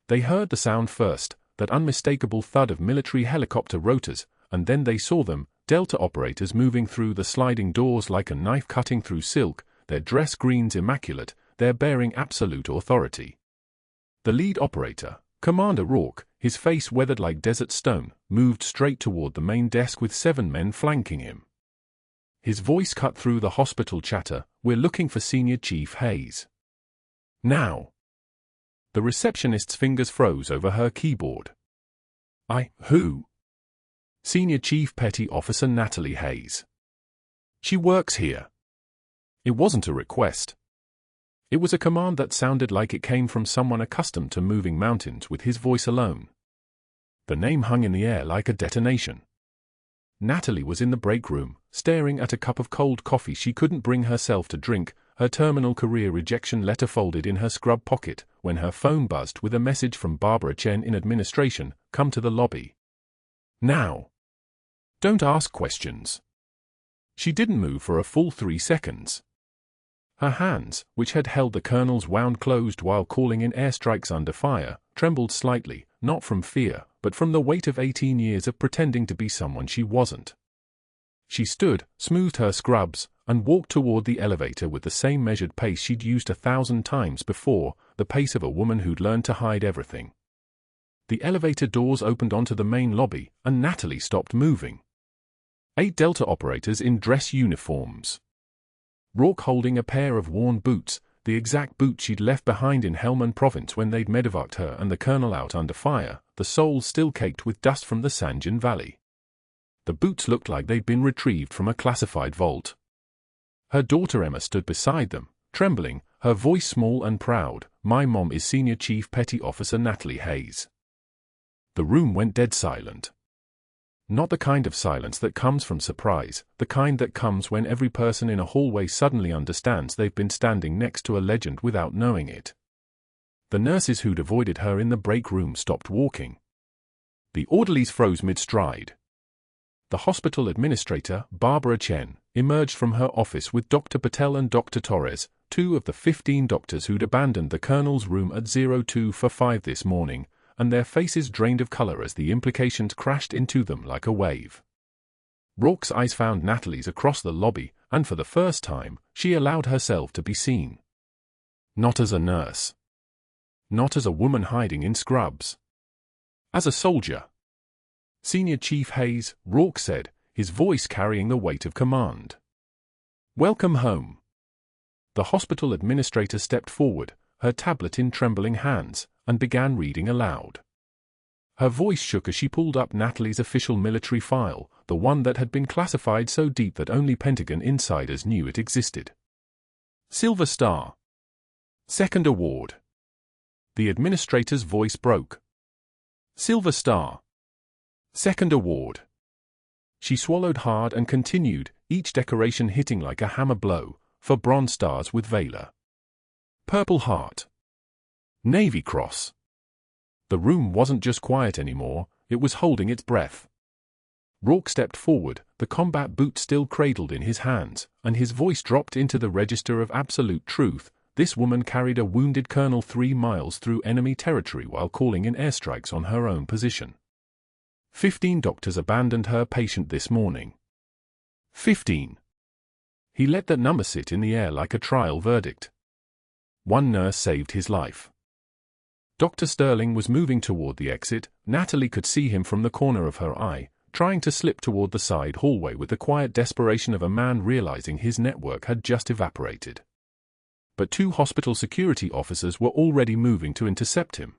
They heard the sound first, that unmistakable thud of military helicopter rotors, and then they saw them, Delta operators moving through the sliding doors like a knife cutting through silk, their dress greens immaculate, their bearing absolute authority. The lead operator, Commander Rourke, his face weathered like desert stone, moved straight toward the main desk with 7 men flanking him. His voice cut through the hospital chatter, "We're looking for Senior Chief Hayes. Now." The receptionist's fingers froze over her keyboard. Who? Senior Chief Petty Officer Natalie Hayes. She works here. It wasn't a request. It was a command that sounded like it came from someone accustomed to moving mountains with his voice alone. The name hung in the air like a detonation. Natalie was in the break room, staring at a cup of cold coffee she couldn't bring herself to drink, her terminal career rejection letter folded in her scrub pocket, when her phone buzzed with a message from Barbara Chen in administration, "Come to the lobby. Now. Don't ask questions." She didn't move for a full 3 seconds. Her hands, which had held the colonel's wound closed while calling in airstrikes under fire, trembled slightly, not from fear, but from the weight of 18 years of pretending to be someone she wasn't. She stood, smoothed her scrubs, and walked toward the elevator with the same measured pace she'd used 1,000 times before, the pace of a woman who'd learned to hide everything. The elevator doors opened onto the main lobby, and Natalie stopped moving. 8 Delta operators in dress uniforms. Rourke holding a pair of worn boots, the exact boots she'd left behind in Helmand Province when they'd medevaced her and the colonel out under fire, the soles still caked with dust from the Sanjan Valley. The boots looked like they'd been retrieved from a classified vault. Her daughter Emma stood beside them, trembling, her voice small and proud. "My mom is Senior Chief Petty Officer Natalie Hayes." The room went dead silent. Not the kind of silence that comes from surprise, the kind that comes when every person in a hallway suddenly understands they've been standing next to a legend without knowing it. The nurses who'd avoided her in the break room stopped walking. The orderlies froze mid-stride. The hospital administrator, Barbara Chen, emerged from her office with Dr. Patel and Dr. Torres, 2 of the 15 doctors who'd abandoned the colonel's room at 02:45 this morning, and their faces drained of color as the implications crashed into them like a wave. Rourke's eyes found Natalie's across the lobby, and for the first time, she allowed herself to be seen. Not as a nurse. Not as a woman hiding in scrubs. As a soldier. "Senior Chief Hayes," Rourke said, his voice carrying the weight of command. "Welcome home." The hospital administrator stepped forward, her tablet in trembling hands, and began reading aloud. Her voice shook as she pulled up Natalie's official military file, the one that had been classified so deep that only Pentagon insiders knew it existed. "Silver Star. Second Award." The administrator's voice broke. "Silver Star. Second Award." She swallowed hard and continued, each decoration hitting like a hammer blow, for Bronze Stars with Valor. Purple Heart. Navy Cross. The room wasn't just quiet anymore, it was holding its breath. Rourke stepped forward, the combat boot still cradled in his hands, and his voice dropped into the register of absolute truth. This woman carried a wounded colonel 3 miles through enemy territory while calling in airstrikes on her own position. 15 doctors abandoned her patient this morning. 15. He let that number sit in the air like a trial verdict. 1 nurse saved his life. Dr. Sterling was moving toward the exit. Natalie could see him from the corner of her eye, trying to slip toward the side hallway with the quiet desperation of a man realizing his network had just evaporated. but 2 hospital security officers were already moving to intercept him.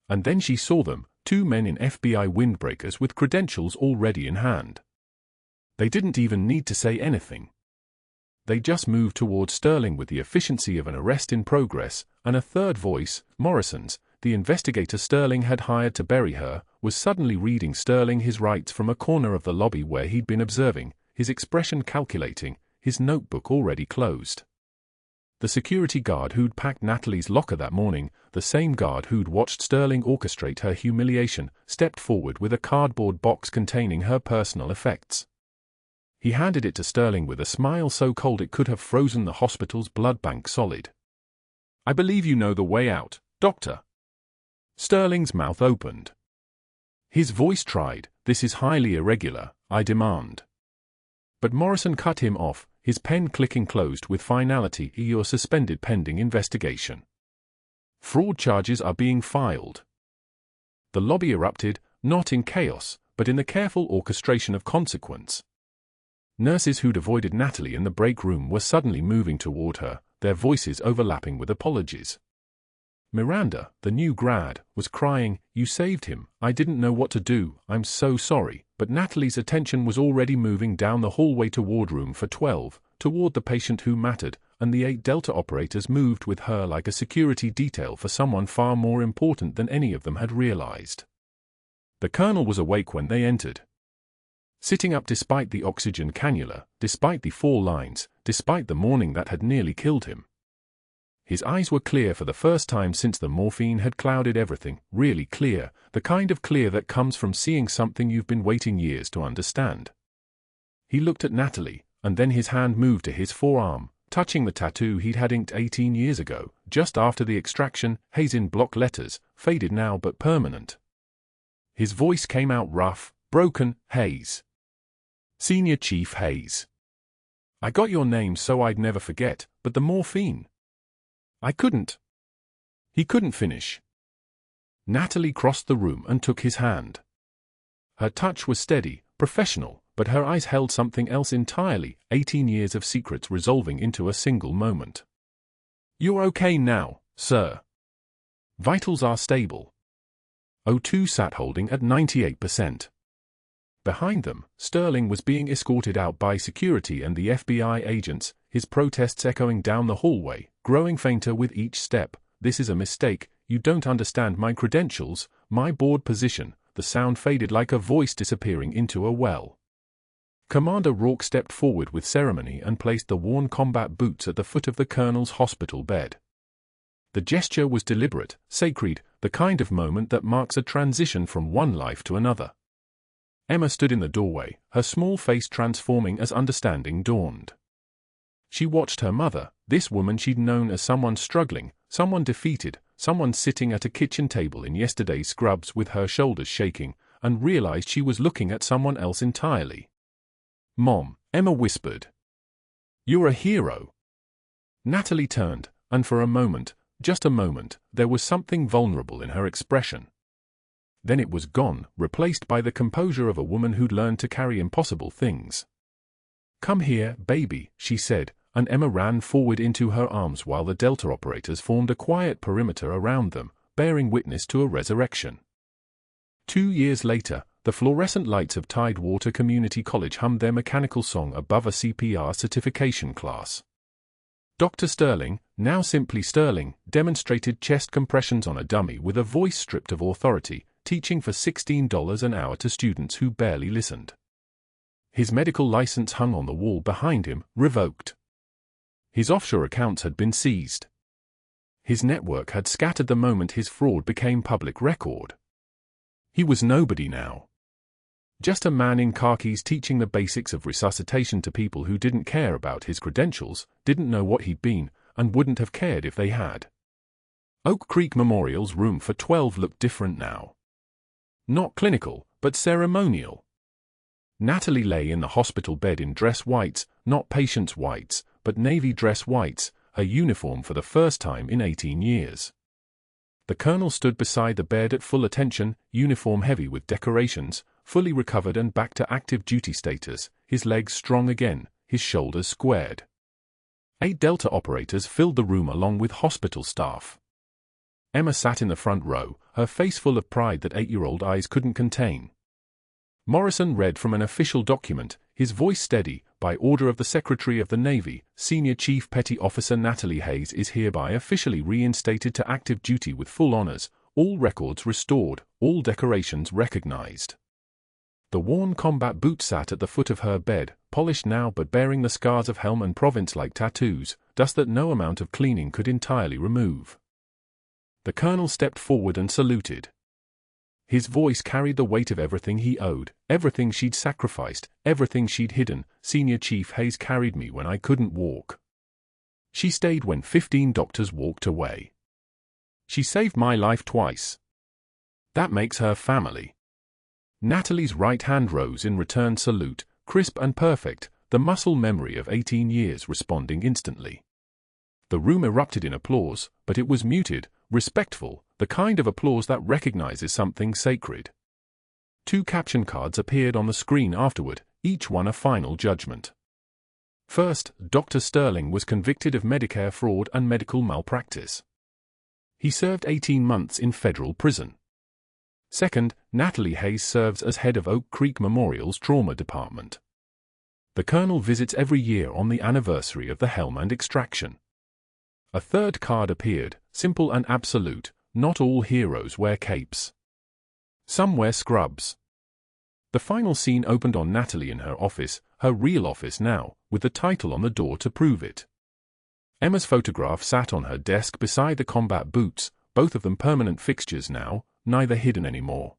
And then she saw them, 2 men in FBI windbreakers with credentials already in hand. They didn't even need to say anything. They just moved toward Sterling with the efficiency of an arrest in progress, and a third voice, Morrison's, the investigator Sterling had hired to bury her, was suddenly reading Sterling his rights from a corner of the lobby where he'd been observing, his expression calculating, his notebook already closed. The security guard who'd packed Natalie's locker that morning, the same guard who'd watched Sterling orchestrate her humiliation, stepped forward with a cardboard box containing her personal effects. He handed it to Sterling with a smile so cold it could have frozen the hospital's blood bank solid. "I believe you know the way out, Doctor." Sterling's mouth opened. His voice tried, "This is highly irregular, I demand." But Morrison cut him off, his pen clicking closed with finality. "You're suspended pending investigation. Fraud charges are being filed." The lobby erupted, not in chaos, but in the careful orchestration of consequence. Nurses who'd avoided Natalie in the break room were suddenly moving toward her, their voices overlapping with apologies. Miranda, the new grad, was crying, "You saved him, I didn't know what to do, I'm so sorry," but Natalie's attention was already moving down the hallway toward room for 12, toward the patient who mattered, and the 8 Delta operators moved with her like a security detail for someone far more important than any of them had realized. The colonel was awake when they entered. Sitting up despite the oxygen cannula, despite the 4 lines, despite the morning that had nearly killed him. His eyes were clear for the first time since the morphine had clouded everything, really clear, the kind of clear that comes from seeing something you've been waiting years to understand. He looked at Natalie, and then his hand moved to his forearm, touching the tattoo he'd had inked 18 years ago, just after the extraction, Hayes in block letters, faded now but permanent. His voice came out rough, broken. "Hayes. Senior Chief Hayes. I got your name so I'd never forget, but the morphine. I couldn't." He couldn't finish. Natalie crossed the room and took his hand. Her touch was steady, professional, but her eyes held something else entirely, 18 years of secrets resolving into a single moment. "You're okay now, sir. Vitals are stable." O2 sat holding at 98%. Behind them, Sterling was being escorted out by security and the FBI agents, his protests echoing down the hallway, growing fainter with each step. "This is a mistake, you don't understand my credentials, my board position." The sound faded like a voice disappearing into a well. Commander Rourke stepped forward with ceremony and placed the worn combat boots at the foot of the colonel's hospital bed. The gesture was deliberate, sacred, the kind of moment that marks a transition from one life to another. Emma stood in the doorway, her small face transforming as understanding dawned. She watched her mother, this woman she'd known as someone struggling, someone defeated, someone sitting at a kitchen table in yesterday's scrubs with her shoulders shaking, and realized she was looking at someone else entirely. "Mom," Emma whispered. "You're a hero." Natalie turned, and for a moment, just a moment, there was something vulnerable in her expression. Then it was gone, replaced by the composure of a woman who'd learned to carry impossible things. "Come here, baby," she said, and Emma ran forward into her arms while the Delta operators formed a quiet perimeter around them, bearing witness to a resurrection. 2 years later, the fluorescent lights of Tidewater Community College hummed their mechanical song above a CPR certification class. Dr. Sterling, now simply Sterling, demonstrated chest compressions on a dummy with a voice stripped of authority, teaching for $16 an hour to students who barely listened. His medical license hung on the wall behind him, revoked. His offshore accounts had been seized. His network had scattered the moment his fraud became public record. He was nobody now. Just a man in khakis teaching the basics of resuscitation to people who didn't care about his credentials, didn't know what he'd been, and wouldn't have cared if they had. Oak Creek Memorial's room for 12 looked different now. Not clinical, but ceremonial. Natalie lay in the hospital bed in dress whites, not patient's whites, but navy dress whites, her uniform for the first time in 18 years. The colonel stood beside the bed at full attention, uniform heavy with decorations, fully recovered and back to active duty status, his legs strong again, his shoulders squared. 8 Delta operators filled the room along with hospital staff. Emma sat in the front row, her face full of pride that 8-year-old eyes couldn't contain. Morrison read from an official document, his voice steady. By order of the Secretary of the Navy, Senior Chief Petty Officer Natalie Hayes is hereby officially reinstated to active duty with full honors, all records restored, all decorations recognized. The worn combat boot sat at the foot of her bed, polished now but bearing the scars of Helmand Province like tattoos, dust that no amount of cleaning could entirely remove. The colonel stepped forward and saluted. His voice carried the weight of everything he owed, everything she'd sacrificed, everything she'd hidden. Senior Chief Hayes carried me when I couldn't walk. She stayed when 15 doctors walked away. She saved my life twice. That makes her family. Natalie's right hand rose in return salute, crisp and perfect, the muscle memory of 18 years responding instantly. The room erupted in applause, but it was muted, respectful, the kind of applause that recognizes something sacred. 2 caption cards appeared on the screen afterward, each one a final judgment. First, Dr. Sterling was convicted of Medicare fraud and medical malpractice. He served 18 months in federal prison. Second, Natalie Hayes serves as head of Oak Creek Memorial's trauma department. The colonel visits every year on the anniversary of the Helmand extraction. A third card appeared, simple and absolute. Not all heroes wear capes. Some wear scrubs. The final scene opened on Natalie in her office, her real office now, with the title on the door to prove it. Emma's photograph sat on her desk beside the combat boots, both of them permanent fixtures now, neither hidden anymore.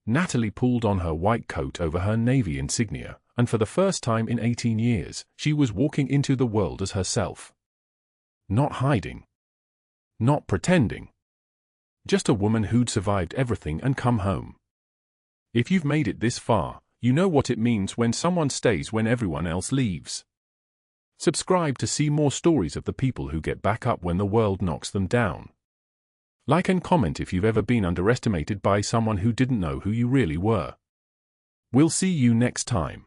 Natalie pulled on her white coat over her Navy insignia, and for the first time in 18 years, she was walking into the world as herself. Not hiding. Not pretending. Just a woman who'd survived everything and come home. If you've made it this far, you know what it means when someone stays when everyone else leaves. Subscribe to see more stories of the people who get back up when the world knocks them down. Like and comment if you've ever been underestimated by someone who didn't know who you really were. We'll see you next time.